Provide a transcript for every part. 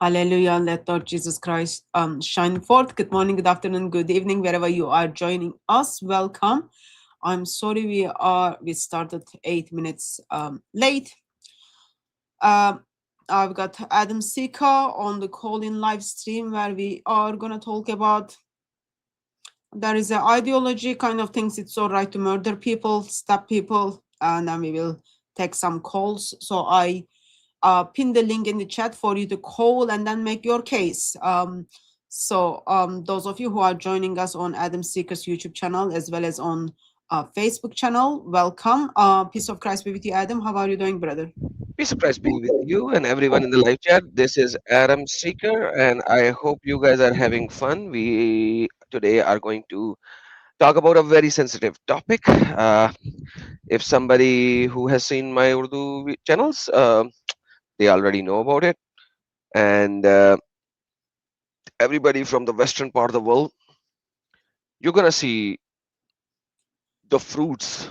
Hallelujah. Let Lord Jesus Christ shine forth. Good morning, good afternoon, good evening, wherever you are joining us. Welcome. I'm sorry we started 8 minutes late. I've got Adam Sika on the call-in live stream where we are gonna talk about there is an ideology kind of thinks it's all right to murder people, stab people, and then we will take some calls. So I pin the link in the chat for you to call and then make your case. So those of you who are joining us on Adam Seeker's YouTube channel as well as on Facebook channel, welcome. Peace of Christ be with you, Adam. How are you doing, brother? Peace of Christ be with you and everyone in the live chat. This is Adam Seeker, and I hope you guys are having fun. We today are going to talk about a very sensitive topic. If somebody who has seen my Urdu channels, they already know about it, and everybody from the western part of the world, you're gonna see the fruits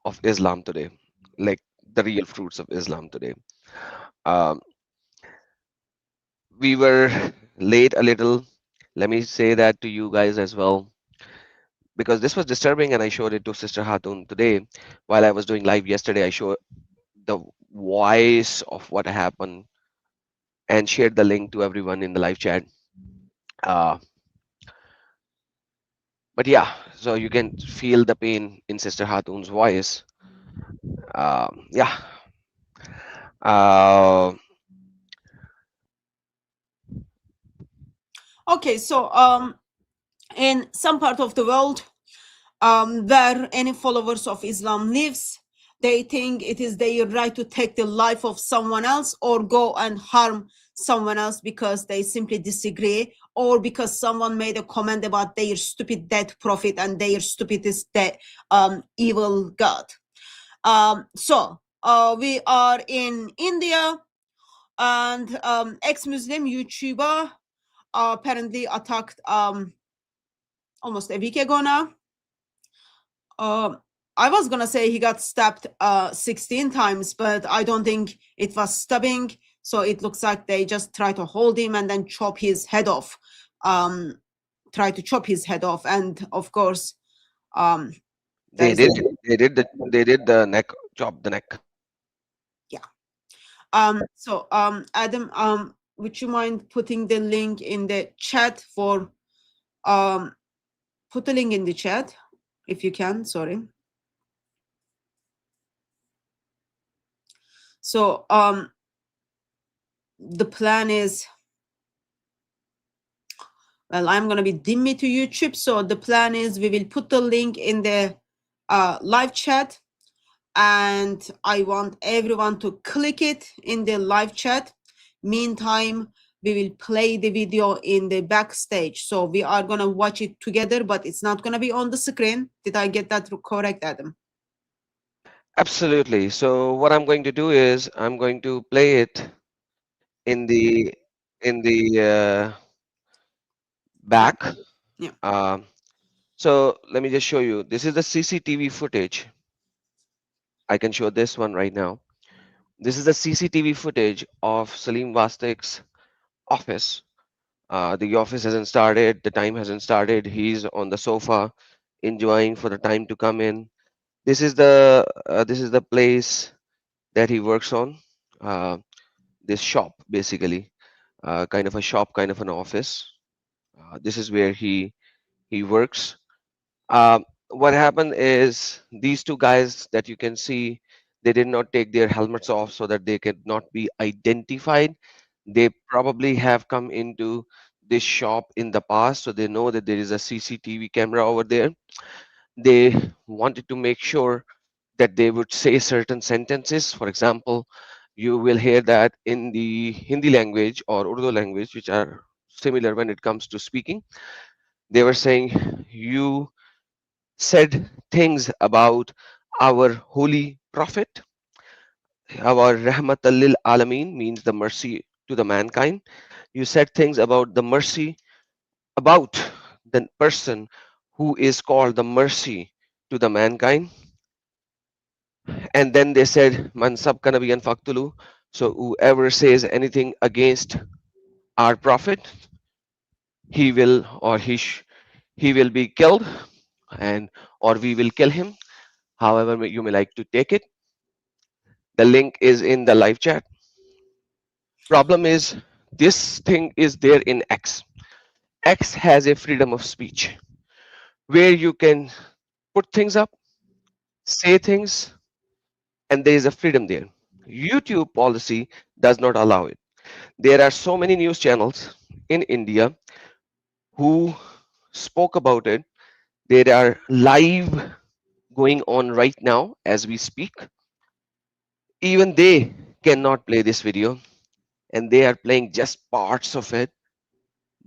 of Islam today, like the real fruits of Islam today. Um, we were late a little. Let me say that to you guys as well, because this was disturbing, and I showed it to Sister Hatun today while I was doing live yesterday. I showed the voice of what happened and shared the link to everyone in the live chat. Uh, but yeah, so you can feel the pain in Sister Hatun's voice. Yeah. Uh, Okay, so in some part of the world where any followers of Islam lives, they think it is their right to take the life of someone else or go and harm someone else because they simply disagree or because someone made a comment about their stupid dead prophet and their stupidest evil god. So we are in India, and ex-Muslim YouTuber apparently attacked almost a week ago now. I was gonna say he got stabbed 16 times, but I don't think it was stabbing. So it looks like they just try to hold him and then chop his head off. Try to chop his head off, and of course, there they is a did. They did the neck, chop the neck. yeah. So Adam, would you mind putting the link in the chat for put the link in the chat if you can. Sorry. So the plan is, well, I'm going to be dimmy to YouTube. So the plan is we will put the link in the live chat, and I want everyone to click it in the live chat. Meantime, we will play the video in the backstage. So we are going to watch it together, but it's not going to be on the screen. Did I get that correct, Adam? Absolutely. So what I'm going to do is I'm going to play it in the Yeah. back. Yeah. Um, so let me just show you. This is the CCTV footage. I can show this one right now. This is the CCTV footage of Salim Wastik's office. The office hasn't started. The time hasn't started. He's on the sofa, enjoying for the time to come in. This is the place that he works on. Uh, this shop, basically, kind of a shop, kind of an office. This is where he works. What happened is these two guys that you can see, they did not take their helmets off so that they could not be identified. They probably have come into this shop in the past, so they know that there is a CCTV camera over there. They wanted to make sure that they would say certain sentences. For example, you will hear that in the Hindi language or Urdu language, which are similar when it comes to speaking. They were saying, you said things about our holy prophet. Our rahmatal lil alameen means the mercy to the mankind. You said things about the mercy, about the person who is called the mercy to the mankind. And then they said, Man sab ka nabiyan faktulu. So whoever says anything against our prophet, he will or he will be killed, and or we will kill him, however you may like to take it. The link is in the live chat. Problem is, this thing is there in X has a freedom of speech where you can put things up, say things, and there is a freedom there. YouTube policy does not allow it. There are so many news channels in India who spoke about it. There are live going on right now as we speak. Even they cannot play this video, and they are playing just parts of it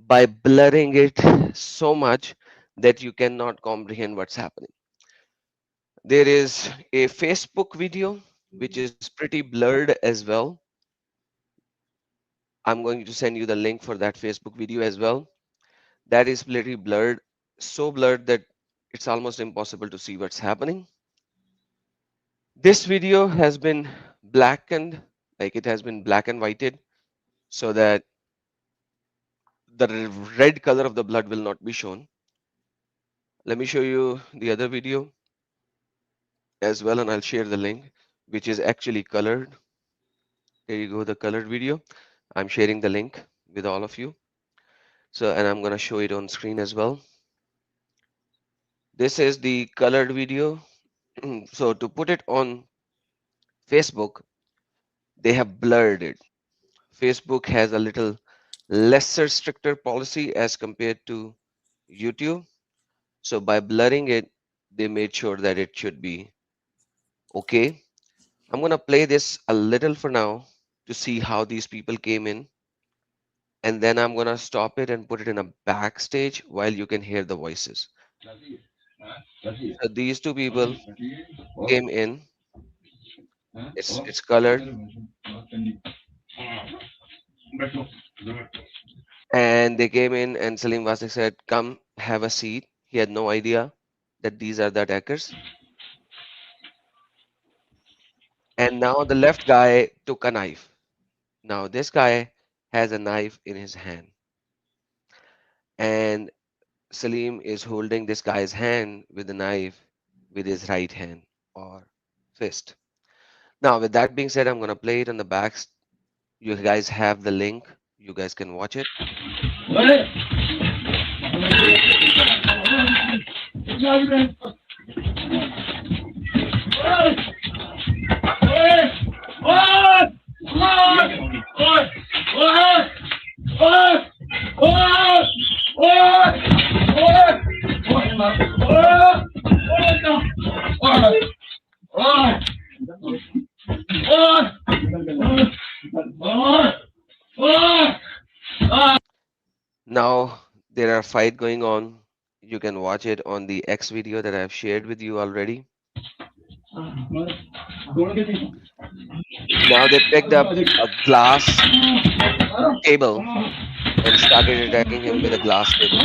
by blurring it so much that you cannot comprehend what's happening. There is a Facebook video which is pretty blurred as well. I'm going to send you the link for that Facebook video as well. That is pretty blurred, so blurred that it's almost impossible to see what's happening. This video has been blackened, like it has been black and whited, so that the red color of the blood will not be shown. Let me show you the other video as well, and I'll share the link, which is actually colored. There you go, the colored video. I'm sharing the link with all of you. So, and I'm gonna show it on screen as well. This is the colored video. So to put it on Facebook, they have blurred it. Facebook has a little lesser stricter policy as compared to YouTube. So by blurring it, they made sure that it should be okay. I'm gonna play this a little for now to see how these people came in, and then I'm gonna stop it and put it in a backstage while you can hear the voices. So these two people came in. It's colored, and they came in, and Salim Wasik said, "Come, have a seat." He had no idea that these are the attackers. And now the left guy took a knife. Now this guy has a knife in his hand, and Salim is holding this guy's hand with the knife with his right hand or fist. Now, with that being said, I'm gonna play it on the back. You guys have the link. You guys can watch it. Now there are fight going on. You can watch it on the X video that I've shared with you already. Now they picked up a glass table and started attacking him with a glass table.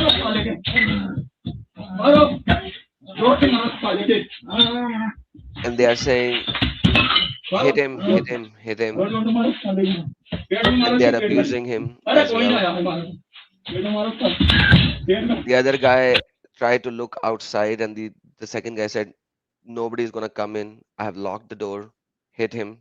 And they are saying, hit him, hit him, hit him. And they are abusing him as well. The other guy tried to look outside, and the second guy said, nobody's gonna come in. I have locked the door. Hit him.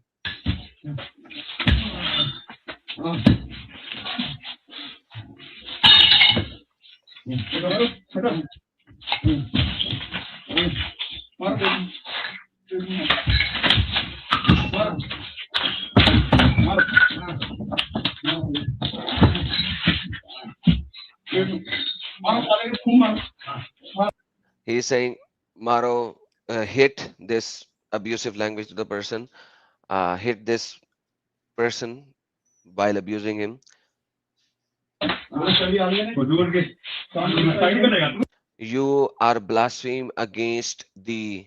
He's saying, Maro, hit this abusive language to the person, hit this person while abusing him. You are blaspheme against the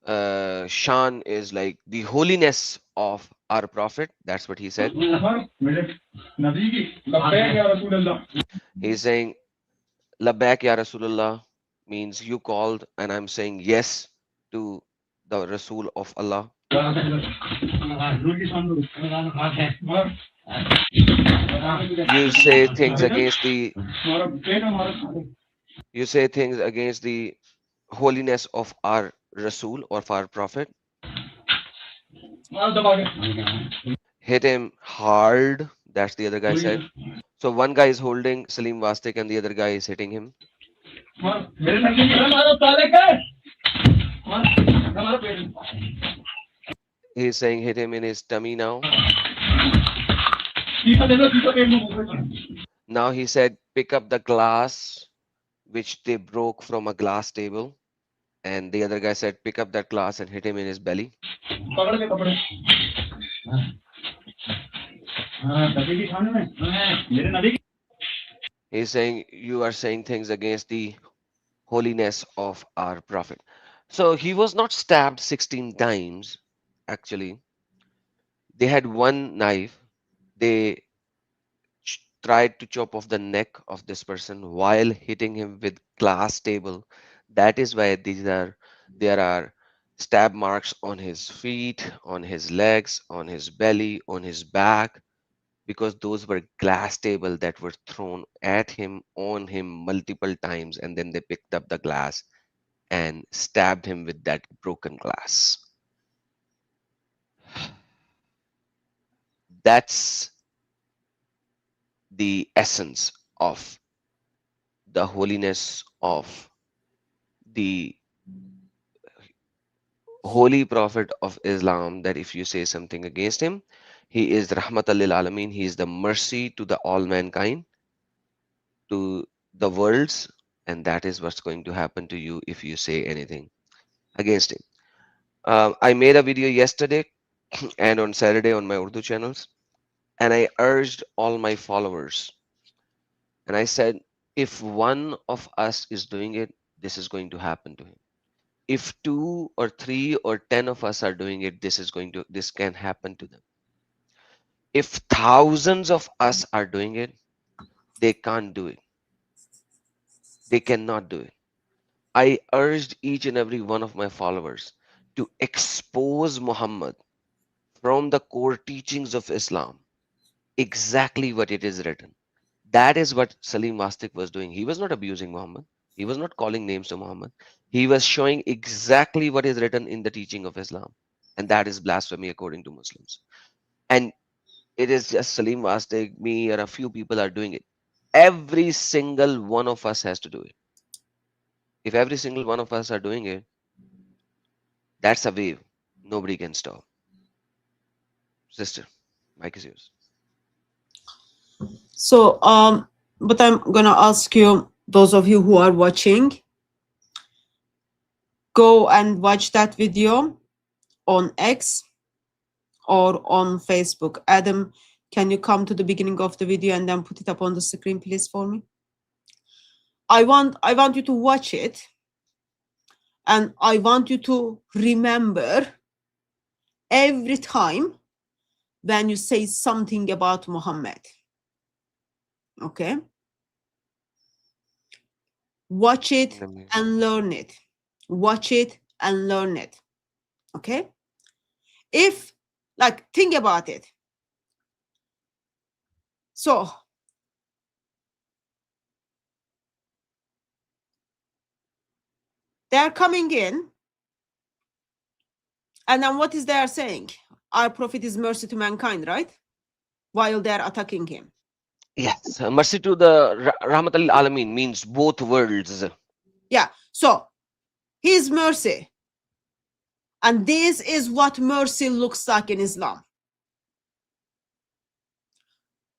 Shan is like the holiness of our prophet. That's what he said. He's saying, Labbaik ya Rasulullah means you called, and I'm saying yes to the Rasul of Allah? You say things against the you say things against the holiness of our Rasul or of our Prophet. Hit him hard. That's the other guy said. So one guy is holding Salim Wastik and the other guy is hitting him. He's saying hit him in his tummy now. Now he said pick up the glass which they broke from a glass table. And the other guy said pick up that glass and hit him in his belly. He's saying you are saying things against the holiness of our Prophet. So he was not stabbed 16 times. Actually, they had one knife. They tried to chop off the neck of this person while hitting him with glass table. That is why there are stab marks on his feet, on his legs, on his belly, on his back, because those were glass table that were thrown at him, on him multiple times, and then they picked up the glass and stabbed him with that broken glass. That's the essence of the holiness of the holy prophet of Islam, that if you say something against him, he is Rahmatal lil Alameen, he is the mercy to the all mankind, to the worlds, and that is what's going to happen to you if you say anything against him. I made a video yesterday and on Saturday on my Urdu channels, and I urged all my followers, and I said, if one of us is doing it, this is going to happen to him. If 2 or 3 or 10 of us are doing it, this can happen to them. If thousands of us are doing it, they can't do it. They cannot do it. I urged each and every one of my followers to expose Muhammad from the core teachings of Islam, exactly what it is written. That is what Salim Mastik was doing. He was not abusing Muhammad. He was not calling names to Muhammad. He was showing exactly what is written in the teaching of Islam. And that is blasphemy according to Muslims. And it is just Salim Mastik, me, or a few people are doing it. Every single one of us has to do it. If every single one of us are doing it, that's a wave. Nobody can stop. Sister, mic is yours. So, but I'm gonna ask you, those of you who are watching, go and watch that video on X or on Facebook. Adam, can you come to the beginning of the video and then put it up on the screen, please, for me? I want you to watch it, and I want you to remember every time when you say something about Muhammad. Okay? Watch it and learn it. Watch it and learn it. Okay? If, like, think about it. So, they're coming in, and then what is they are saying? Our prophet is mercy to mankind, right? While they're attacking him. Yes, mercy to the Rahmat al Alameen means both worlds. Yeah, so his mercy. And this is what mercy looks like in Islam.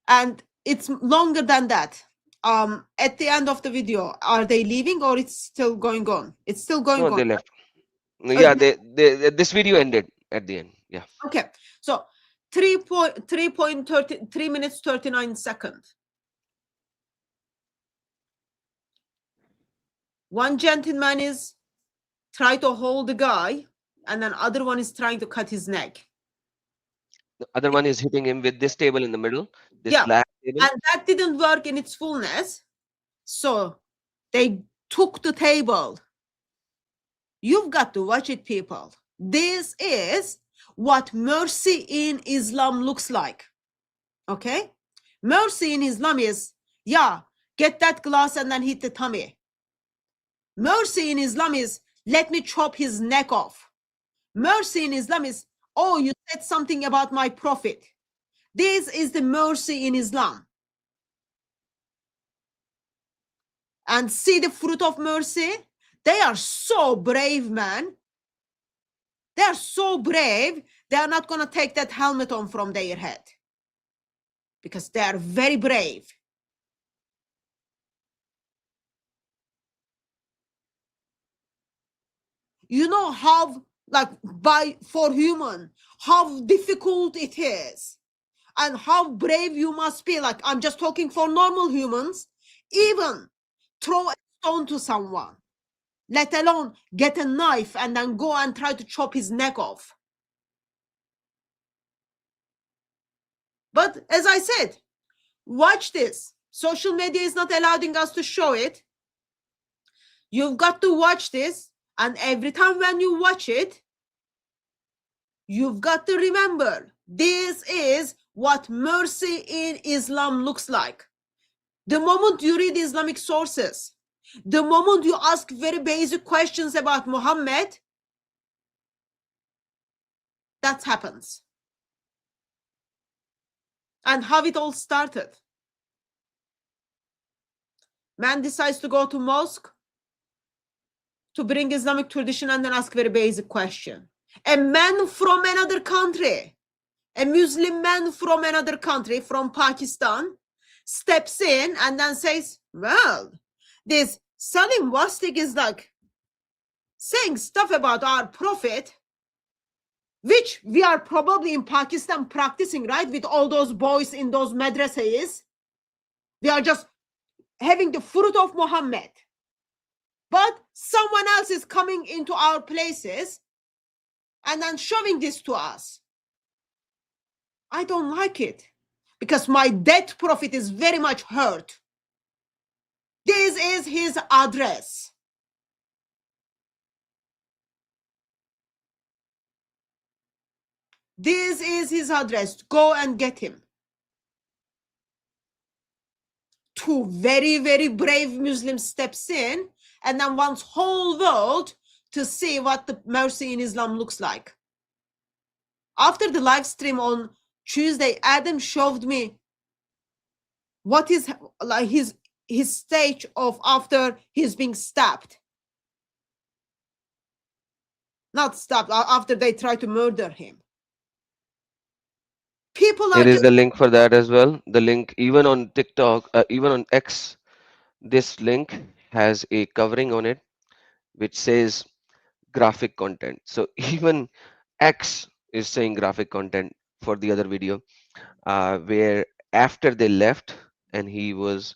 And it's longer than that. At the end of the video, are they leaving or it's still going on? It's still going on. No, they left. Yeah, this video ended at the end. Yeah. Okay. So 3 minutes 39 seconds. One gentleman is trying to hold the guy, and then other one is trying to cut his neck. The other one is hitting him with this table in the middle, this Yeah, black table. and that didn't work in its fullness. So they took the table. You've got to watch it, people. This is what mercy in Islam looks like. Okay? Mercy in Islam is, yeah, get that glass and then hit the tummy. Mercy in Islam is, let me chop his neck off. Mercy in Islam is, oh, you said something about my prophet. This is the mercy in Islam. And see the fruit of mercy? They are so brave, man. They are so brave, they are not going to take that helmet on from their head. Because they are very brave. You know how, like, for human, how difficult it is. And how brave you must be. Like, I'm just talking for normal humans. Even throw a stone to someone. Let alone get a knife and then go and try to chop his neck off. But as I said, watch this. Social media is not allowing us to show it. You've got to watch this. And every time when you watch it, you've got to remember, this is what mercy in Islam looks like. The moment you read Islamic sources, the moment you ask very basic questions about Muhammad, that happens. And how it all started. Man decides to go to mosque to bring Islamic tradition and then ask very basic question. A man from another country, a Muslim man from another country, from Pakistan, steps in and then says, well, this Salim Wastik is like saying stuff about our prophet, which we are probably in Pakistan practicing, right? With all those boys in those madrasas. They are just having the fruit of Muhammad. But someone else is coming into our places and then showing this to us. I don't like it. Because my dead prophet is very much hurt. This is his address. This is his address. Go and get him. Two very, very brave Muslims steps in and then wants whole world to see what the mercy in Islam looks like. After the live stream on Tuesday, Adam showed me what is like his stage of after he's being stabbed. Not stabbed, after they try to murder him. People are Here is the link for that as well. The link, even on TikTok, even on X, this link has a covering on it which says graphic content. So even X is saying graphic content for the other video, where after they left and he was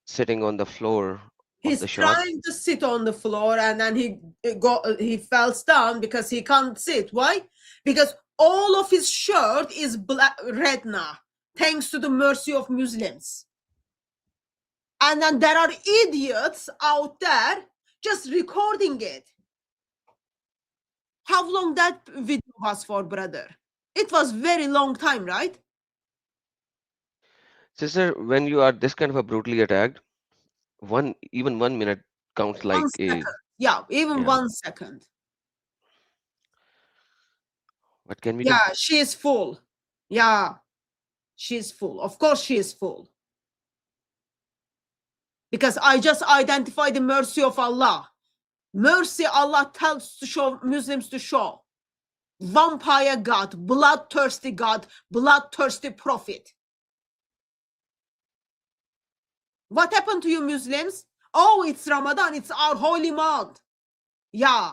sitting on the floor of the he's shop. trying to sit on the floor and then he falls down because he can't sit. Why? Because all of his shirt is red now, thanks to the mercy of Muslims. And then there are idiots out there just recording it. How long that video was for, brother? It was very long time, right? Sister, when you are this kind of a brutally attacked, even 1 minute counts like 1 second. Yeah, even 1 second. What can we do? Yeah, she is full. Yeah, she is full. Of course she is full. Because I just identify the mercy of Allah. Mercy Allah tells to show Muslims to show. Vampire God, bloodthirsty God, bloodthirsty prophet. What happened to you Muslims? Oh, it's Ramadan, it's our holy month. Yeah.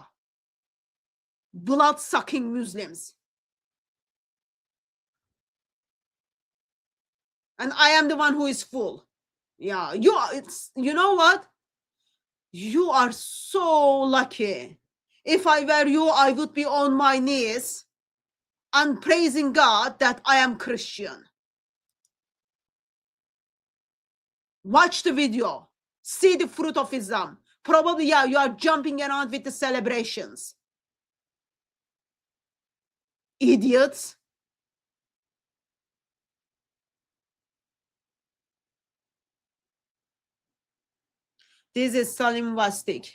Blood-sucking Muslims. And I am the one who is full. Yeah, you know what? You are so lucky. If I were you, I would be on my knees and praising God that I am Christian. Watch the video. See the fruit of Islam. Probably, yeah, you are jumping around with the celebrations. idiots. This is Salim Wastik.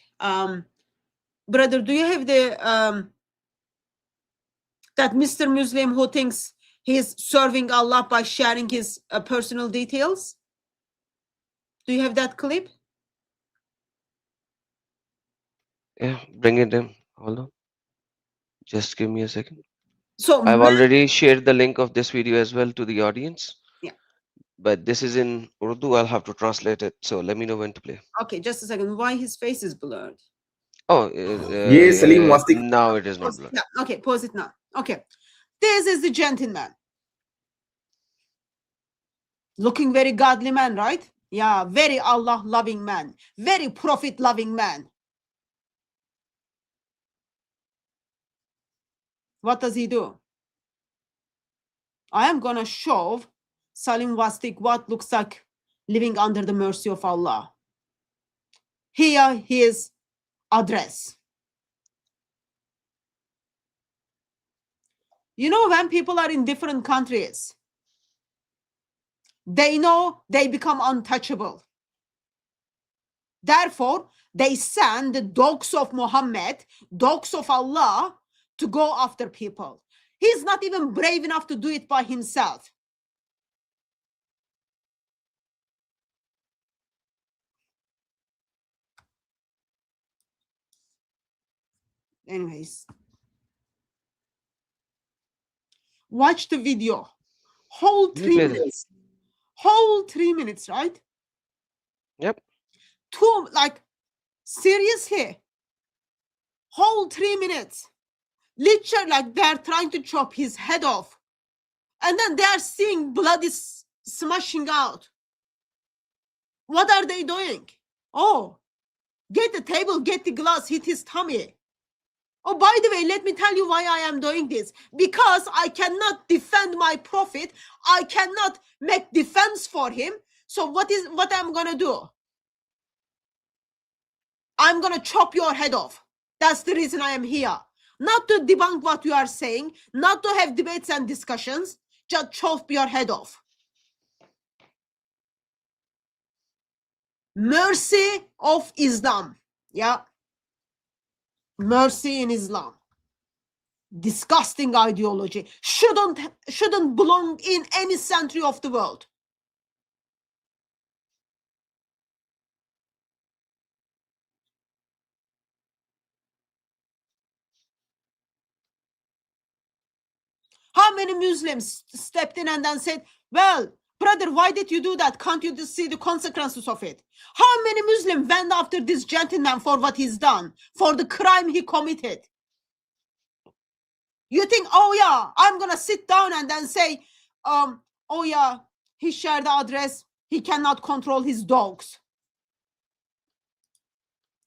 Brother, do you have the that Mr. Muslim who thinks he's serving Allah by sharing his personal details? Do you have that clip? Yeah, bring it in. Hold on. Just give me a second. So I've already shared the link of this video as well to the audience. Yeah. But this is in Urdu. I'll have to translate it. So let me know when to play. Okay, just a second. Why his face is blurred? Oh, Salim Wastik. now it is not Pause blurred. it now. Okay, pause it now. Okay. This is the gentleman. Looking very godly man, right? Yeah, very Allah loving man. Very prophet loving man. What does he do? I am going to show Salim Wastik what looks like living under the mercy of Allah. Here his address. You know, when people are in different countries, they know they become untouchable. Therefore, they send the dogs of Mohammed, dogs of Allah, to go after people. He's not even brave enough to do it by himself. Anyways, watch the video. Whole 3 Play minutes. Whole 3 minutes, right? Yep. Like, seriously. Whole 3 minutes. Literally, like they're trying to chop his head off. And then they're seeing blood is smashing out. What are they doing? Oh, get the table, get the glass, hit his tummy. Oh, by the way, let me tell you why I am doing this. Because I cannot defend my prophet. I cannot make defense for him. So what I'm going to do? I'm going to chop your head off. That's the reason I am here. Not to debunk what you are saying, not to have debates and discussions, just chop your head off. Mercy of Islam. Yeah. Mercy in Islam. Disgusting ideology. Shouldn't belong in any century of the world. How many Muslims stepped in and then said, well, brother, why did you do that? Can't you just see the consequences of it? How many Muslims went after this gentleman for what he's done, for the crime he committed? You think, oh yeah, I'm going to sit down and then say, oh yeah, he shared the address. He cannot control his dogs.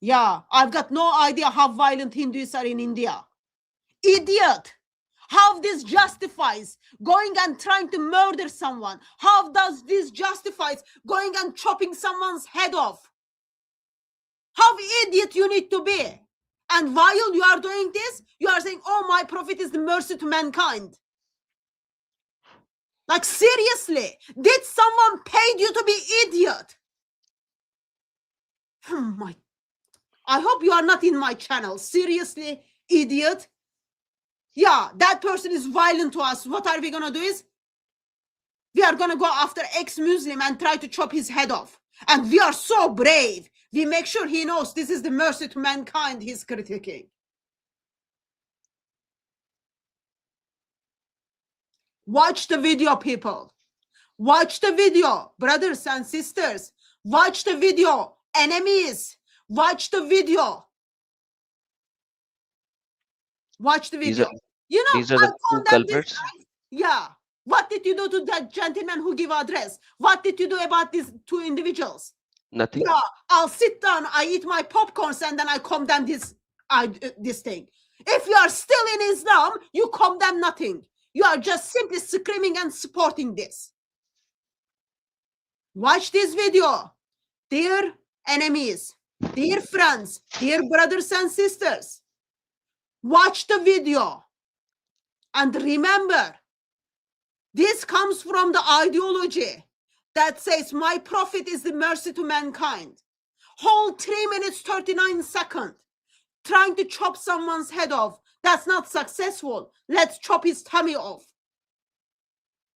Yeah, I've got no idea how violent Hindus are in India. Idiot. How this justifies going and trying to murder someone? How does this justifies going and chopping someone's head off? How idiot you need to be? And while you are doing this, you are saying, oh, my prophet is the mercy to mankind. Like, seriously, did someone pay you to be idiot? Oh my, I hope you are not in my channel. Seriously, idiot. Yeah, that person is violent to us. What are we going to do is, we are going to go after ex-Muslim and try to chop his head off. And we are so brave. We make sure he knows this is the mercy to mankind he's critiquing. Watch the video, people. Watch the video, brothers and sisters. Watch the video, enemies. Watch the video. Watch the video. You know, These are the two culprits. Yeah. What did you do to that gentleman who gave address? What did you do about these two individuals? Nothing. Yeah, I'll sit down, I eat my popcorns, and then I condemn this thing. If you are still in Islam, you condemn nothing. You are just simply screaming and supporting this. Watch this video. Dear enemies, dear friends, dear brothers and sisters, watch the video. And remember, this comes from the ideology that says my prophet is the mercy to mankind. Whole 3 minutes, 39 seconds, trying to chop someone's head off. That's not successful. Let's chop his tummy off.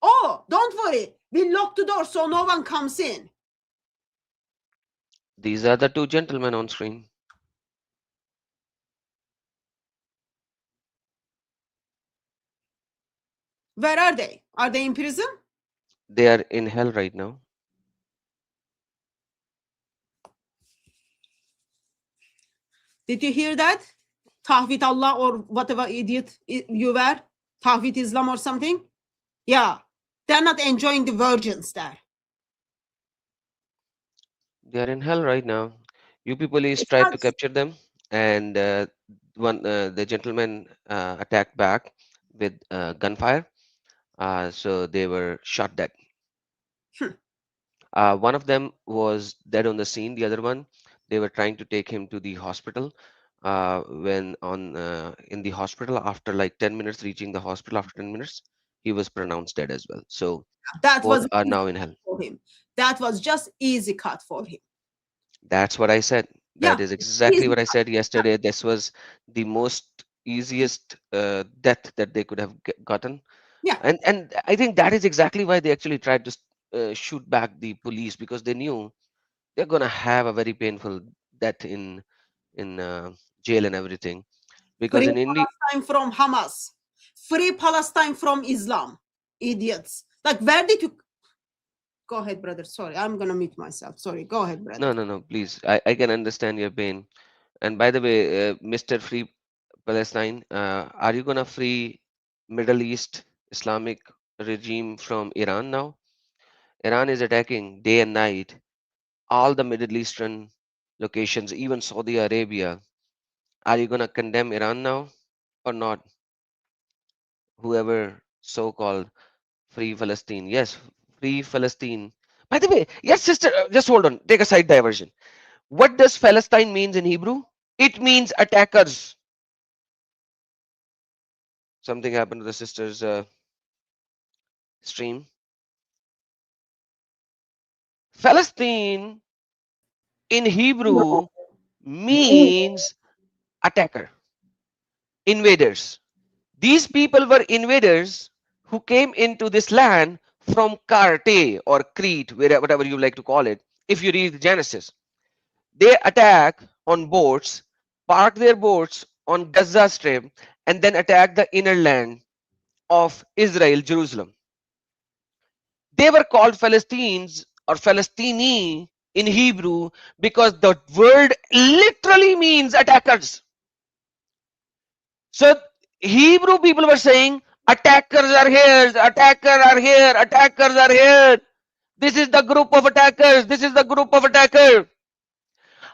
Oh, don't worry. We lock the door so no one comes in. These are the two gentlemen on screen. Where are they? Are they in prison? They are in hell right now. Did you hear that? Tahvit Allah or whatever idiot you were. Tahvit Islam or something. Yeah. They're not enjoying the virgins there. They are in hell right now. You people is It's tried not- to capture them, and the gentleman attacked back with gunfire. So they were shot dead. One of them was dead on the scene. The other one, they were trying to take him to the hospital. When in the hospital, after like 10 minutes, reaching the hospital after 10 minutes, he was pronounced dead as well. So that both was are easy now in hell. for him. That was just easy cut for him. That's what I said. That Yeah, is exactly easy what I cut. said yesterday. This was the most easiest death that they could have gotten. Yeah. And I think that is exactly why they actually tried to shoot back the police, because they knew they're gonna have a very painful death in jail and everything. Because Free in India, Palestine from Hamas. Free Palestine from Islam. Idiots. Like, where did you... Go ahead, brother. Sorry, I'm going to mute myself. Sorry. Go ahead, brother. no, please. I can understand your pain. And by the way, Mr. Free Palestine, are you gonna free Middle East Islamic regime from Iran now? Iran is attacking day and night all the Middle Eastern locations, even Saudi Arabia. Are you gonna condemn Iran now or not? Whoever so-called Free Palestine. Yes, Free Palestine. By the way, yes, sister, just hold on. Take a side diversion. What does Palestine means in Hebrew? It means attackers. Something happened to the sister's stream. Palestine in Hebrew means attacker, invaders. These people were invaders who came into this land from Karte or Crete, whatever you like to call it. If you read Genesis, they attack on boats, park their boats on Gaza Strip, and then attack the inner land of Israel, Jerusalem. They were called Philistines or Philistini in Hebrew because the word literally means attackers. So Hebrew people were saying, attackers are here, attackers are here, attackers are here. This is the group of attackers. This is the group of attackers.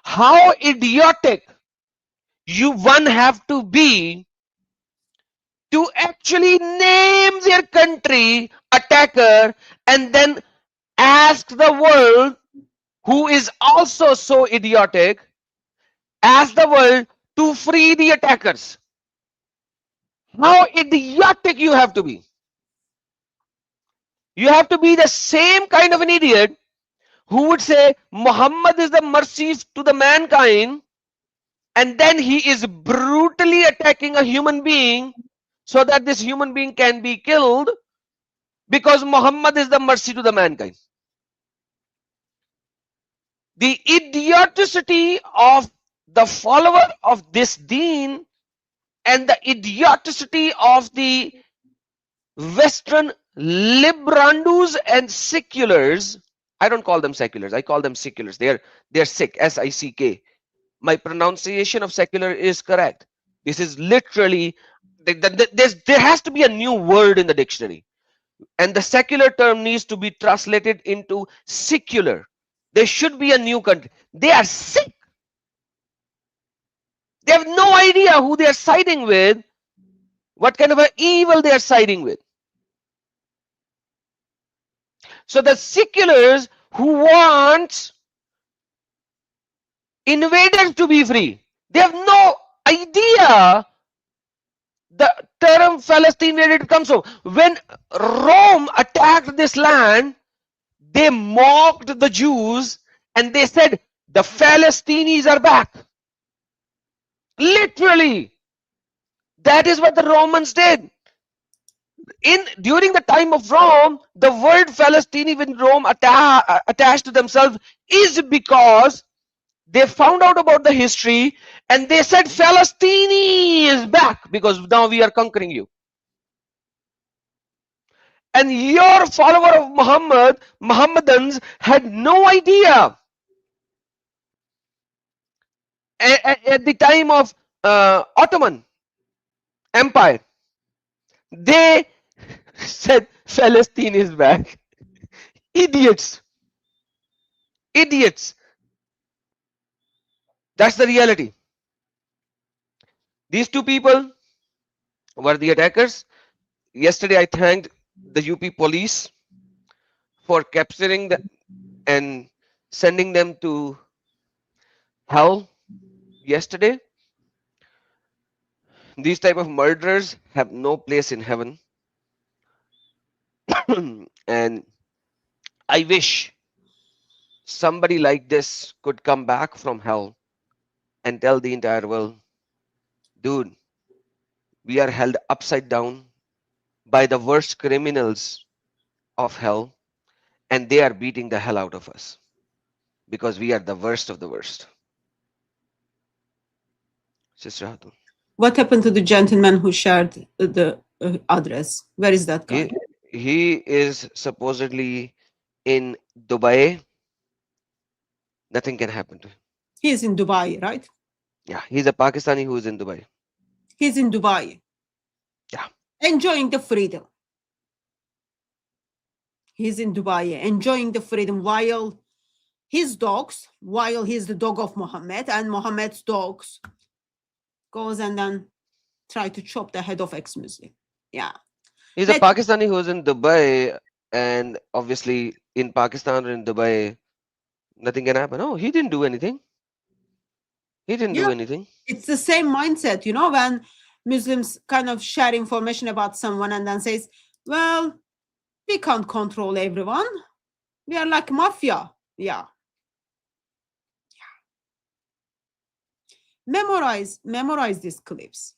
How idiotic you one have to be to actually name their country attacker and then ask the world, who is also so idiotic, ask the world to free the attackers. How idiotic you have to be. You have to be the same kind of an idiot who would say Muhammad is the mercy to the mankind, and then he is brutally attacking a human being so that this human being can be killed because Muhammad is the mercy to the mankind. The idioticity of the follower of this deen and the idioticity of the Western librandus and seculars. I don't call them seculars, I call them seculars. They're sick, S-I-C-K. My pronunciation of secular is correct. This is literally, there has to be a new word in the dictionary. And the secular term needs to be translated into secular. There should be a new country. They are sick. They have no idea who they are siding with, what kind of an evil they are siding with. So the seculars who want invaders to be free, they have no idea The term Palestine, where did it come from? When Rome attacked this land, they mocked the Jews and they said, the Palestinians are back. Literally, that is what the Romans did. During the time of Rome, the word Palestine, when Rome attached to themselves, is because they found out about the history and they said Palestine is back because now we are conquering you. And your follower of Muhammad, Muhammadans, had no idea. At the time of Ottoman Empire, they said Palestine is back. Idiots. Idiots. That's the reality. These two people were the attackers. Yesterday, I thanked the UP police for capturing them and sending them to hell yesterday. These type of murderers have no place in heaven. And I wish somebody like this could come back from hell and tell the entire world, dude, we are held upside down by the worst criminals of hell, and they are beating the hell out of us because we are the worst of the worst. Sister Hatun. What happened to the gentleman who shared the address? Where is that guy? He is supposedly in Dubai. Nothing can happen to him. He is in Dubai, right? Yeah, he's a Pakistani who is in Dubai. He's in Dubai. Yeah. Enjoying the freedom. He's in Dubai, enjoying the freedom while his dogs, while he's the dog of Mohammed, and Mohammed's dogs goes and then try to chop the head of ex-Muslim. Yeah. He's a Pakistani who's in Dubai, and obviously in Pakistan or in Dubai, nothing can happen. Oh, he didn't do anything. He didn't do anything. It's the same mindset, you know, when Muslims kind of share information about someone and then says, well, we can't control everyone. We are like mafia. Yeah. Memorize these clips.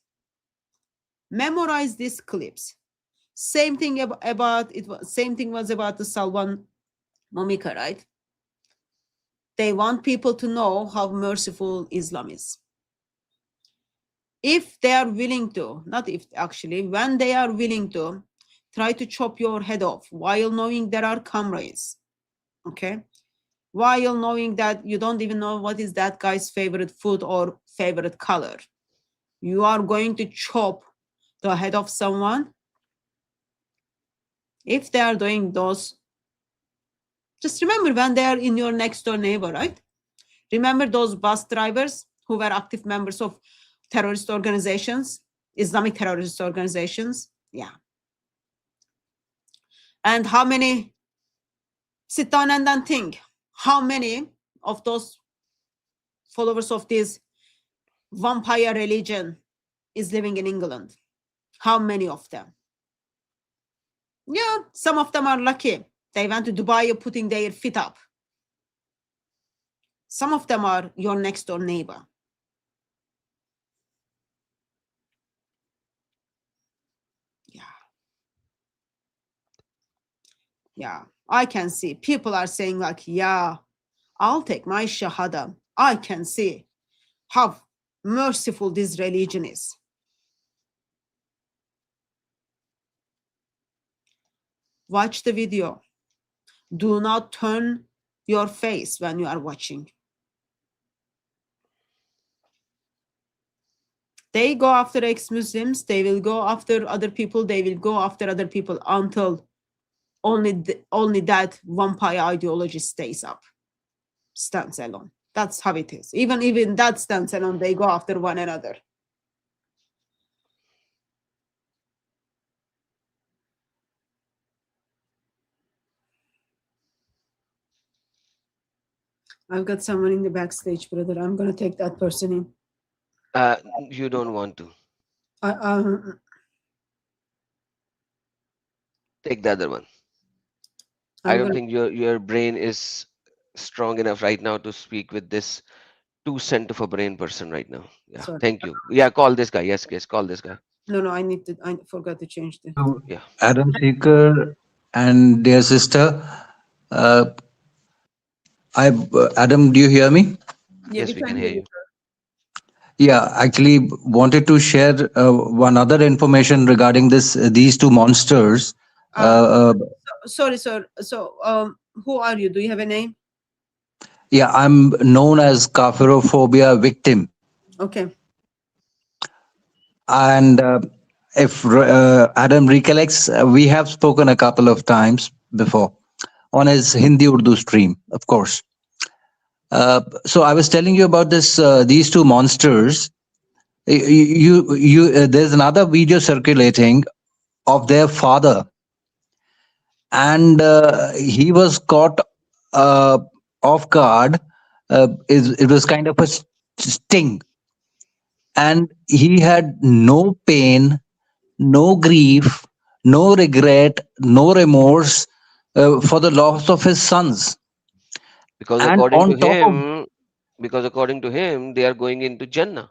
Memorize these clips. Same thing about it. Same thing was about the Salwan Momika, right? They want people to know how merciful Islam is. If they are willing to, not if actually, when they are willing to try to chop your head off while knowing there are cameras, okay? While knowing that you don't even know what is that guy's favorite food or favorite color. You are going to chop the head of someone. If they are doing those, just remember when they are in your next door neighbor, right? Remember those bus drivers who were active members of terrorist organizations, Islamic terrorist organizations? Yeah. And how many, sit down and then think, how many of those followers of this vampire religion is living in England? How many of them? Yeah, some of them are lucky. They went to Dubai putting their feet up. Some of them are your next door neighbor. Yeah. Yeah, I can see people are saying like, yeah, I'll take my shahada. I can see how merciful this religion is. Watch the video. Do not turn your face when you are watching. They go after ex-Muslims. They will go after other people. They will go after other people until only that vampire ideology stays up, stands alone. That's how it is. Even that stands alone, they go after one another. I've got someone in the backstage, brother. I'm going to take that person in. You don't want to. Take the other one. I I'm don't gonna. think your brain is strong enough right now to speak with this 2 cent of a brain person right now. Yeah, Sorry. thank you. Yeah, call this guy. Yes, yes, call this guy. No, I need to. I forgot to change the. Yeah. Adam Seeker and dear sister, uh, Adam, do you hear me? Yeah, we Yes, we can can hear hear you. you. Yeah, actually wanted to share one other information regarding these two monsters. Sorry, sir. So, who are you? Do you have a name? Yeah, I'm known as Kafirophobia victim, Okay. and if Adam recollects, we have spoken a couple of times before on his Hindi Urdu stream, of course. So I was telling you about these two monsters. There's another video circulating of their father, and he was caught off guard. It was kind of a sting, and he had no pain, no grief, no regret, no remorse for the loss of his sons. Because And according to on top of him, they are going into Jannah.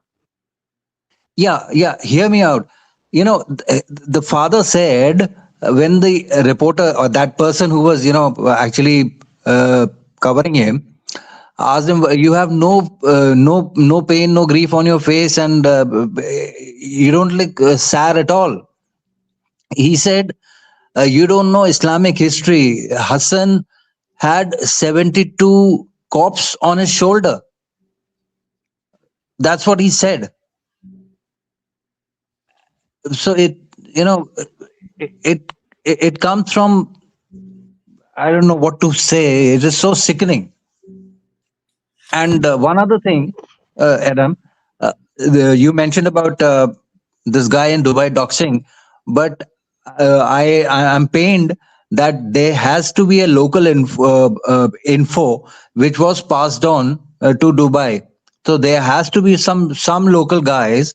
yeah, hear me out. The father said when the reporter or that person who was actually covering him asked him, you have no pain, no grief on your face, and you don't look sad at all. He said, you don't know Islamic history. Hassan had 72 corpses on his shoulder. That's what he said. So it comes from, I don't know what to say. It is so sickening. And one other thing, Adam, you mentioned about this guy in Dubai doxing, but I'm pained that there has to be a local info which was passed on to Dubai. So there has to be some local guys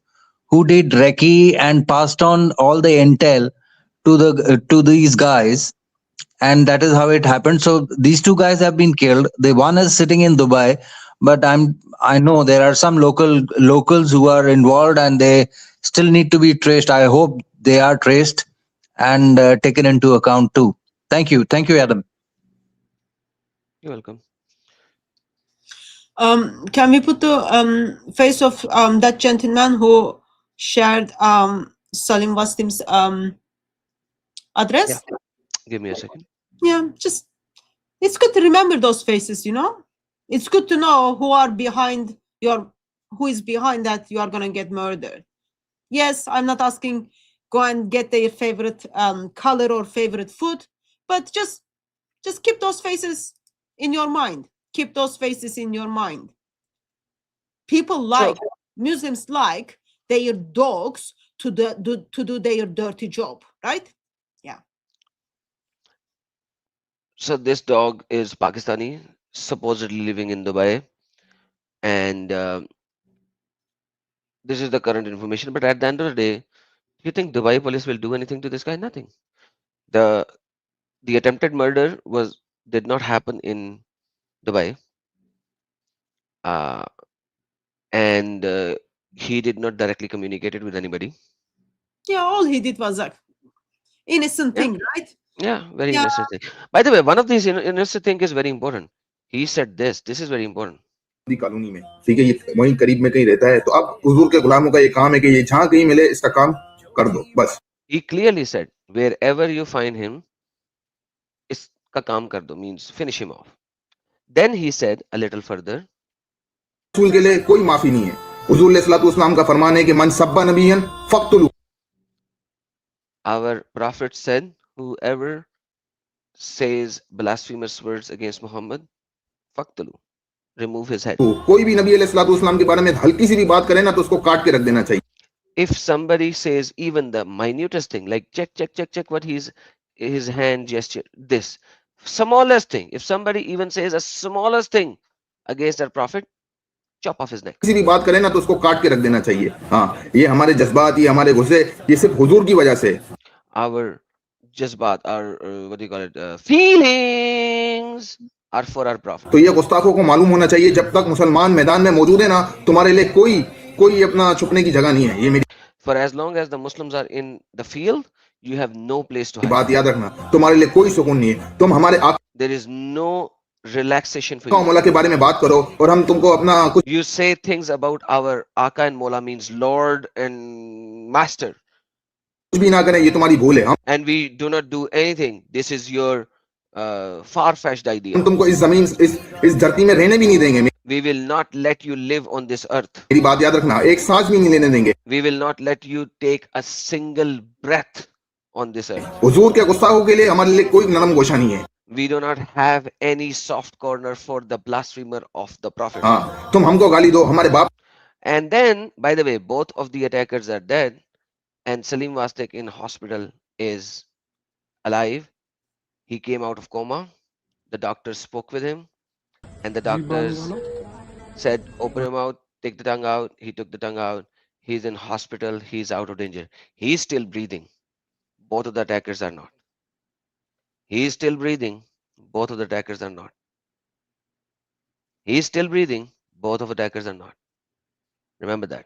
who did recce and passed on all the intel to these guys, and that is how it happened. So these two guys have been killed. The one is sitting in Dubai, but I know there are some locals who are involved, and they still need to be traced. I hope they are traced and taken into account too. Thank you, Adam. You're welcome. Can we put the face of that gentleman who shared Salim Wastim's address? Yeah. Give me a second. Yeah, just it's good to remember those faces, you know. It's good to know who is behind that you are gonna get murdered. Yes, I'm not asking go and get their favorite color or favorite food, but just keep those faces in your mind. Keep those faces in your mind. People like Muslims like their dogs to do their dirty job, right? Yeah. So this dog is Pakistani, supposedly living in Dubai, and this is the current information. But at the end of the day, do you think Dubai police will do anything to this guy? Nothing. The attempted murder did not happen in Dubai, uh, and he did not directly communicate it with anybody. Yeah, all he did was like innocent Yeah. thing, right? Yeah, very Yeah. innocent thing. By the way, one of these innocent thing is very important. He said this. This is very important. Colony में ठीक है, ये वहीं करीब में कहीं रहता है, तो अब हुजूर के गुलामों का ये काम है कि ये जहां कहीं मिले इसका काम कर दो बस. He clearly said, wherever you find him, iska kaam kar do, means finish him off. Then he said a little further, रसूल के लिए कोई माफी नहीं है. हुजूर अलैहिस्सलाम का फरमान है कि मन सब्बा नबियन फक्तुलू. our prophet said, whoever says blasphemous words against Muhammad, faqtulu, remove his head. कोई भी नबी अलैहिस्सलाम के बारे में हल्की सी भी बात करे ना तो उसको काट के रख देना चाहिए. If somebody says even the minutest thing, like check what his hand gesture, this smallest thing, if somebody even says a smallest thing against their prophet, chop off his neck. किसी भी बात करे ना तो उसको काट के रख देना चाहिए. हाँ, ये हमारे जज्बात, ये हमारे गुस्से, ये सिर्फ हुजूर की वजह से. Our jazbat, our what do you call it, feelings are for our prophet. तो ये गुस्ताखों को मालूम होना चाहिए, जब तक मुसलमान मैदान में मौजूद है ना, तुम्हारे लिए कोई कोई अपना छुपने की जगह नहीं है। ये मेरी For as long as the Muslims are in the field, you have no place to hide. बात याद रखना, तुम्हारे लिए कोई सुकून नहीं है। तुम हमारे आका There is no relaxation for और you. मौला के बारे में बात करो और हम तुमको अपना कुछ You say things about our Aka and Mola means Lord and Master, भी ना करें, ये तुम्हारी भूल है। हम and we do not do anything. This is your far-fetched idea. तुमको इस जमीन इस धरती में रहने भी नहीं देंगे। We will not let you live on this earth. मेरी बात याद रखना, एक सांस भी नहीं लेने देंगे। We will not let you take a single breath on this earth. हुजूर के गुस्ताखों के लिए हमारे लिए कोई नरम गोशा नहीं है। We do not have any soft corner for the blasphemer of the prophet. हाँ, तुम हमको गाली दो, हमारे बाप And then, by the way, both of the attackers are dead, and Salim Wastek in hospital is alive. He came out of coma. The doctors spoke with him, and the doctors said, open him out, take the tongue out. He took the tongue out. He's in hospital. He's out of danger. He's still breathing. Both of the attackers are not. He's still breathing. Both of the attackers are not. He's still breathing. Both of the attackers are not. Remember that.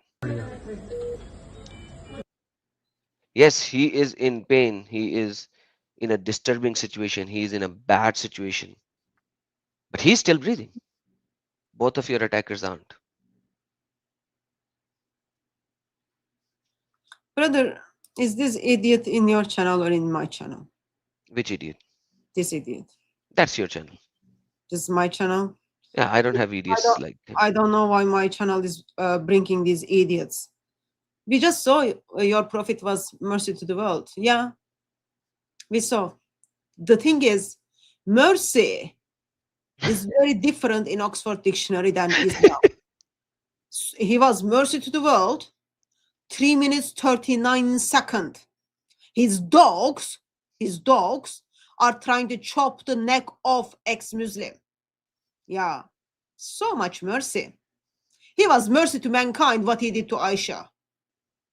Yes, he is in pain. He is in a disturbing situation. He is in a bad situation. But he's still breathing. Both of your attackers aren't. Brother, is this idiot in your channel or in my channel? Which idiot? This idiot. That's your channel. This is my channel. Yeah, I don't have idiots like him. I don't know why my channel is bringing these idiots. We just saw your prophet was mercy to the world. Yeah, we saw. The thing is, mercy is very different in Oxford Dictionary than Islam. He was mercy to the world, 3 minutes 39 seconds. His dogs are trying to chop the neck of ex-Muslim. Yeah, so much mercy. He was mercy to mankind, what he did to Aisha.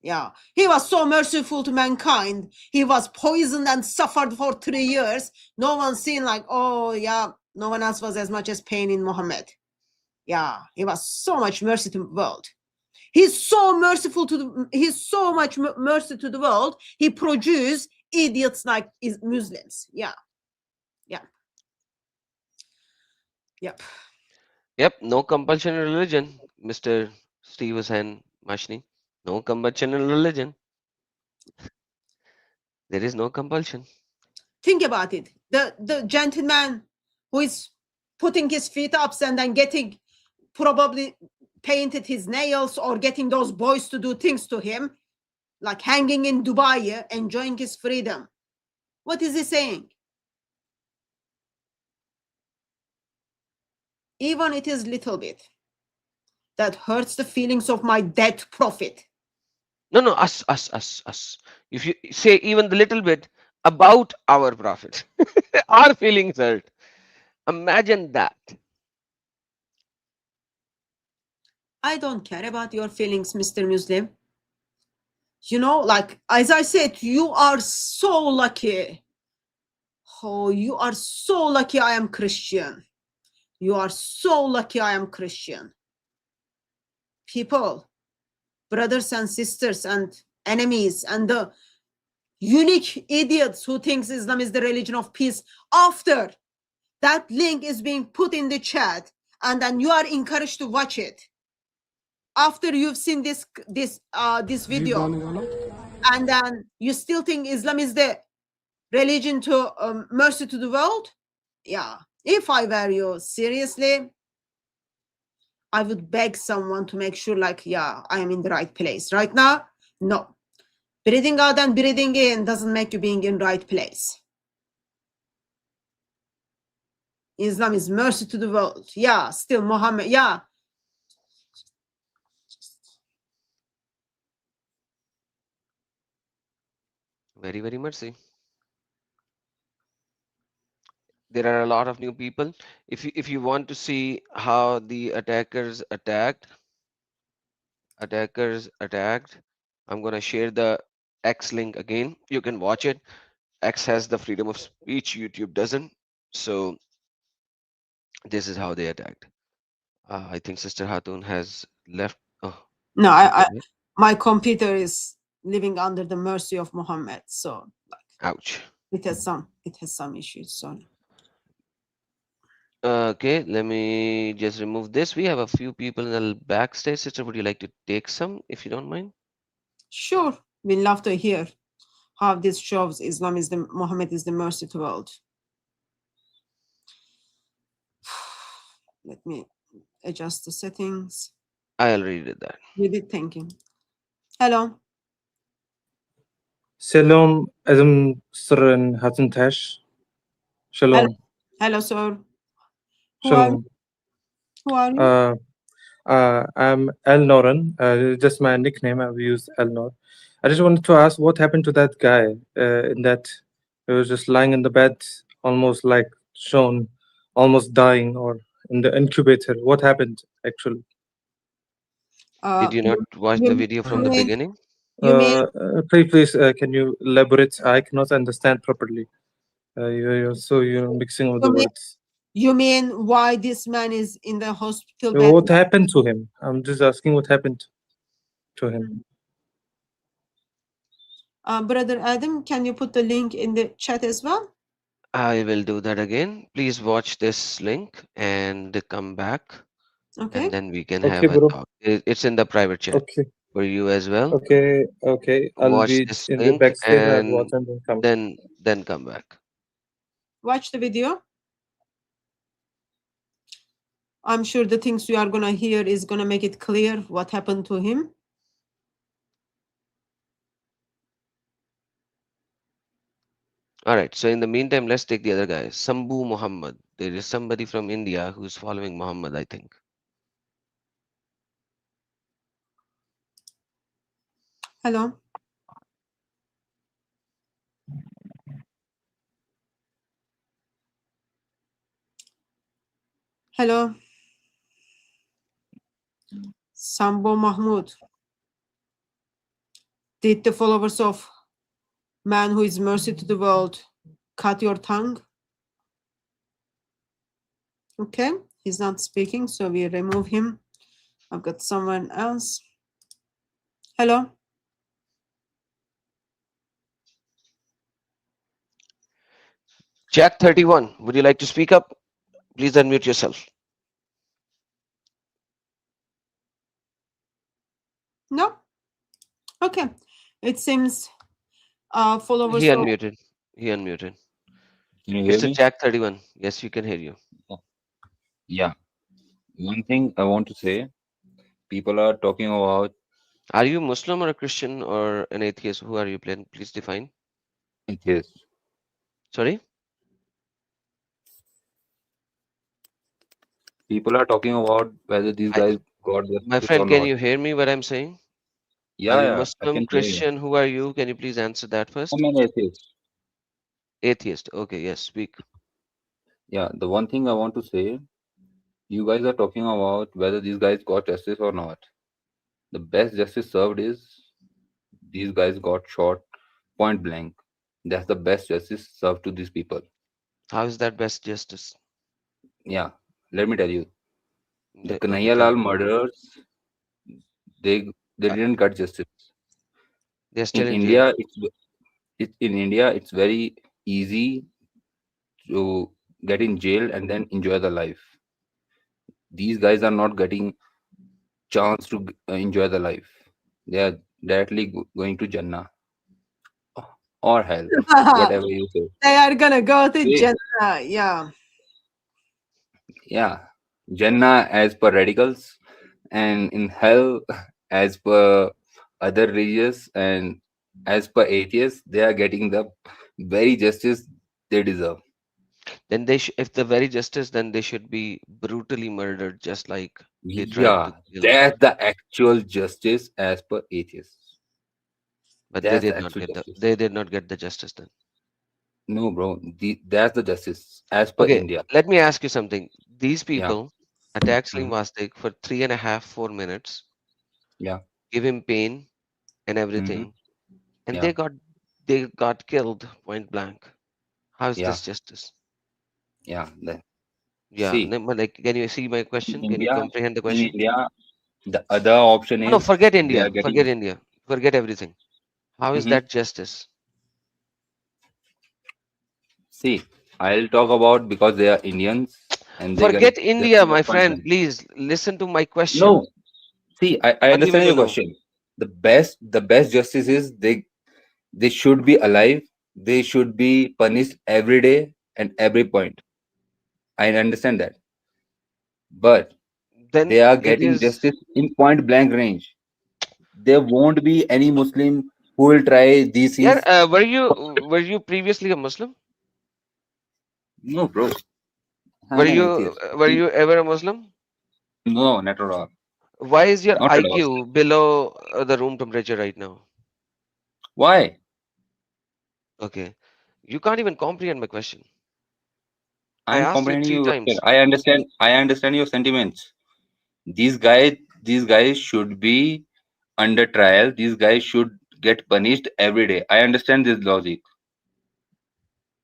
Yeah, he was so merciful to mankind. He was poisoned and suffered for 3 years. No one seen like, oh yeah, no one else was as much as pain in Mohammed. Yeah, he was so much mercy to the world. He's so merciful to the, he's so much mercy to the world. He produced idiots like Muslims. Yeah. Yep, no compulsion in religion, Mr. Steve Hussain Mashni. No compulsion in religion. There is no compulsion. Think about it. The gentleman who is putting his feet up and then getting probably painted his nails or getting those boys to do things to him, like hanging in Dubai, enjoying his freedom. What is he saying? Even it is little bit that hurts the feelings of my dead prophet. No, us. If you say even the little bit about our prophet, our feelings hurt. Imagine that. I don't care about your feelings, Mr. Muslim. You know, like, as I said, you are so lucky. Oh, you are so lucky I am Christian. You are so lucky I am Christian. People, brothers and sisters and enemies and the unique idiots who thinks Islam is the religion of peace, after that link is being put in the chat and then you are encouraged to watch it. After you've seen this video and then you still think Islam is the religion to mercy to the world, yeah, if I were you, seriously, I would beg someone to make sure, like, yeah, I am in the right place. Right now, no. Breathing out and breathing in doesn't make you being in right place. Islam is mercy to the world. Yeah, still Mohammed, yeah. Very, very mercy. There are a lot of new people. If you want to see how the attackers attacked, I'm going to share the X link again. You can watch it. X has the freedom of speech, YouTube doesn't. So this is how they attacked. I think Sister Hatun has left. Oh, No, she came back. my computer is living under the mercy of Mohammed, so Ouch. it has some issues. Sorry. Okay, let me just remove this. We have a few people in the backstage. Sister, would you like to take some, if you don't mind? Sure, we love to hear how this shows Muhammad is the mercy to the world. Let me adjust the settings. I already did that. You did, thank you. Hello. Shalom, Adam Sirren Hatantash. Shalom. Hello, sir. Shalom. Who are you? I'm El Noran. Just my nickname. I've used El Nor. I just wanted to ask what happened to that guy in that he was just lying in the bed, almost like shown, almost dying, or in the incubator. What happened actually? Did you not watch the video from the beginning? Please, can you elaborate? I cannot understand properly. You're mixing with the words. You mean why this man is in the hospital bed? What happened to him? I'm just asking what happened to him. Brother Adam, can you put the link in the chat as well? I will do that again. Please watch this link and come back. Okay. And then we can Okay, have a bro. talk. It's in the private chat Okay. for you as well. Okay. I'll Watch be this in the link backstage. I'll and watch and then come. then come back. Watch the video. I'm sure the things you are gonna hear is gonna make it clear what happened to him. All right. So in the meantime, let's take the other guy, Sambu Mohammed. There is somebody from India who's following Mohammed, I think. Hello. Hello. Sambo Mahmoud. Did the followers of man who is mercy to the world cut your tongue? Okay, he's not speaking, so we remove him. I've got someone else. Hello. Jack 31, would you like to speak up? Please unmute yourself. No. Okay. It seems followers He of unmuted. He unmuted. Can you hear Mr. me? Jack 31. Yes, we can hear you. Yeah. One thing I want to say, people are talking about Are you Muslim or a Christian or an atheist? Who are you playing? Please define. atheists. Sorry? People are talking about whether these guys got My justice friend, or can not. you hear me what I'm saying? Yeah, Are you yeah, I Muslim, can hear you. Christian? Who are you? Can you please answer that first? I'm an atheist. Atheist. Okay, yes, speak. Yeah, the one thing I want to say, you guys are talking about whether these guys got justice or not. The best justice served is these guys got shot point blank. That's the best justice served to these people. How is that best justice? Yeah, let me tell you. The Okay, Kanhaiya tell Lal me. murderers, they didn't get justice. They're still In in jail. India, in India, it's very easy to get in jail and then enjoy the life. These guys are not getting chance to enjoy the life. They are directly going to Jannah or hell, whatever you say. They are gonna go to They- Jannah. Yeah. yeah, Jannah as per radicals, and in hell as per other religious, and as per atheists, they are getting the very justice they deserve. Then if the very justice, then they should be brutally murdered, just like they tried Yeah, to kill. that's the actual justice as per atheists. But That's the actual justice. they did not get the justice then. No, bro, that's the justice as per Okay, India. let me ask you something. These Yeah. people attack Slim Mhm. Vastik for 3.5, 4 minutes, Yeah. give him pain and Hmm. everything, and Yeah. they got They got killed point blank. How is Yeah, this justice? yeah. Yeah, See, but like, can you see my question? Can you India, comprehend the in question? India, the other option Oh, no, is forget they India. are Forget getting. India. Forget everything. How is Mhm. that justice? See, I'll talk about because they are Indians and they get Forget justice India, at my point friend. blank. Please listen to my question. No, see, I What do you mean understand you your know? question. The best justice is they should be alive. They should be punished every day and every point. I understand that, but Then they are it getting is. justice in point blank range. There won't be any Muslim who will try this Yeah, is were you previously a Muslim? no, bro. Were I'm an you atheist. were See, you ever a Muslim? no, not at all. Why is your Not at all. IQ below the room temperature right now? Why? Okay, you can't even comprehend my question. I I'm asked you comprehending three you. times. I understand. I understand your sentiments. These guys should be under trial. These guys should get punished every day. I understand this logic.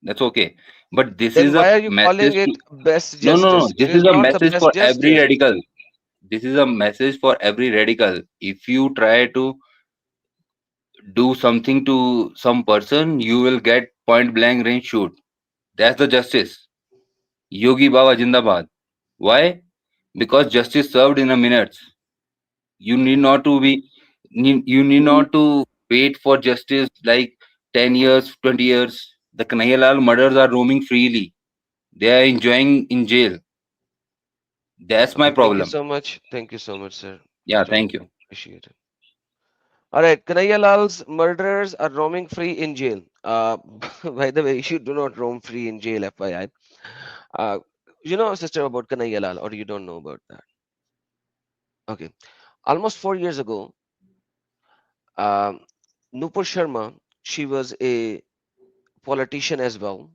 That's okay. But this Then is a why are you calling message to it best no, no, no. justice? It This is is a not the message best for every justice. radical. This is a message for every radical. If you try to do something to some person, you will get point blank range shoot. That's the justice. Yogi Baba Jindabad. Why? Because justice served in a minute. You need not to be you need not to wait for justice like 10 years, 20 years. The Kanhaiya murders are roaming freely. They are enjoying in jail. That's my Okay, thank you problem. so much. Thank you so much, sir. Yeah, Truly thank you. appreciate it. All right, Kanhaiya Lal's murderers are roaming free in jail. By the way, you do not roam free in jail, FYI. Uh, you know, sister, about Kanhaiya Lal, or you don't know about that? Okay. Almost 4 years ago, um, Nupur Sharma, she was a politician as well.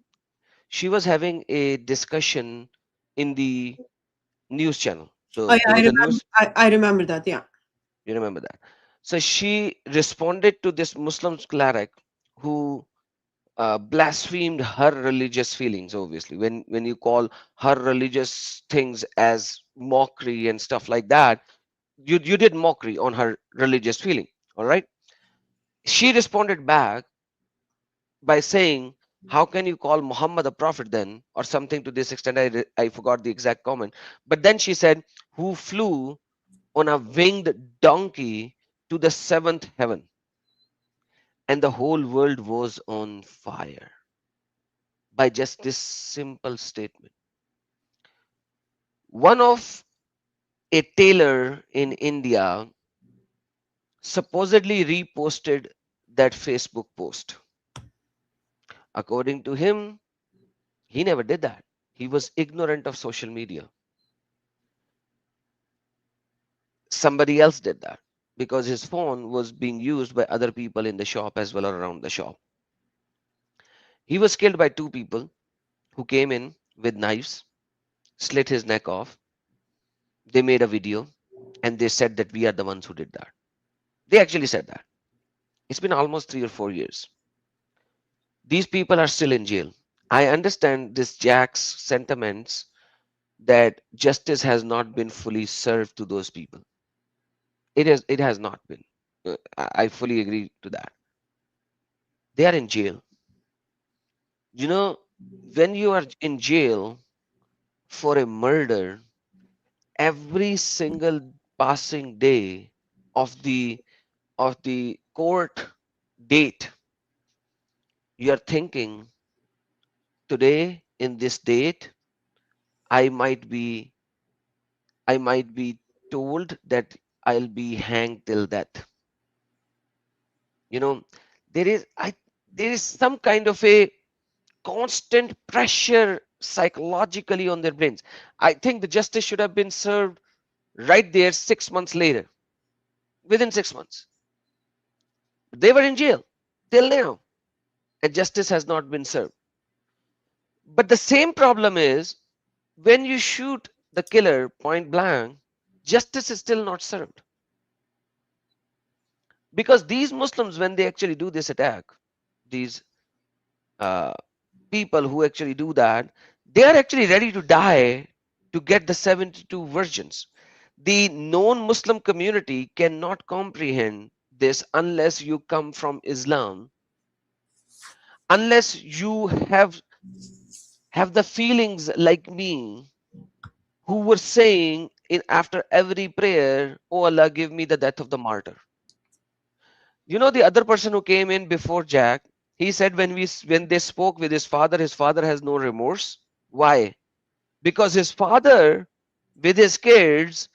She was having a discussion in the news channel. Oh So yeah, there I was a remember. news, I remember that. Yeah. you remember that. So she responded to this Muslim cleric who blasphemed her religious feelings. Obviously, when you call her religious things as mockery and stuff like that, you did mockery on her religious feeling. All right. She responded back by saying, how can you call Muhammad a prophet then, or something to this extent? I forgot the exact comment. But then she said, who flew on a winged donkey to the seventh heaven, and the whole world was on fire by just this simple statement. One of a tailor in India supposedly reposted that Facebook post. According to him, he never did that. He was ignorant of social media. Somebody else did that because his phone was being used by other people in the shop as well or around the shop. He was killed by two people who came in with knives, slit his neck off. They made a video and they said that we are the ones who did that. They actually said that. It's been almost 3 or 4 years. These people are still in jail. I understand this Jack's sentiments that justice has not been fully served to those people. It has not been. I fully agree to that. They are in jail. You know, when you are in jail for a murder, every single passing day of the court date, you are thinking, today in this date, I might be I might be told that I'll be hanged till death. You know, there is I there is some kind of a constant pressure psychologically on their brains. I think the justice should have been served right there 6 months later, within 6 months. They were in jail till now, and justice has not been served. But the same problem is when you shoot the killer point blank, justice is still not served. Because these Muslims, when they actually do this attack, these people who actually do that, they are actually ready to die to get the 72 virgins. The non-Muslim community cannot comprehend this unless you come from Islam, unless you have the feelings like me, who were saying in after every prayer, "Oh Allah, give me the death of the martyr." You know, the other person who came in before Jack, he said when they spoke with his father has no remorse. Why? Because his father with his kids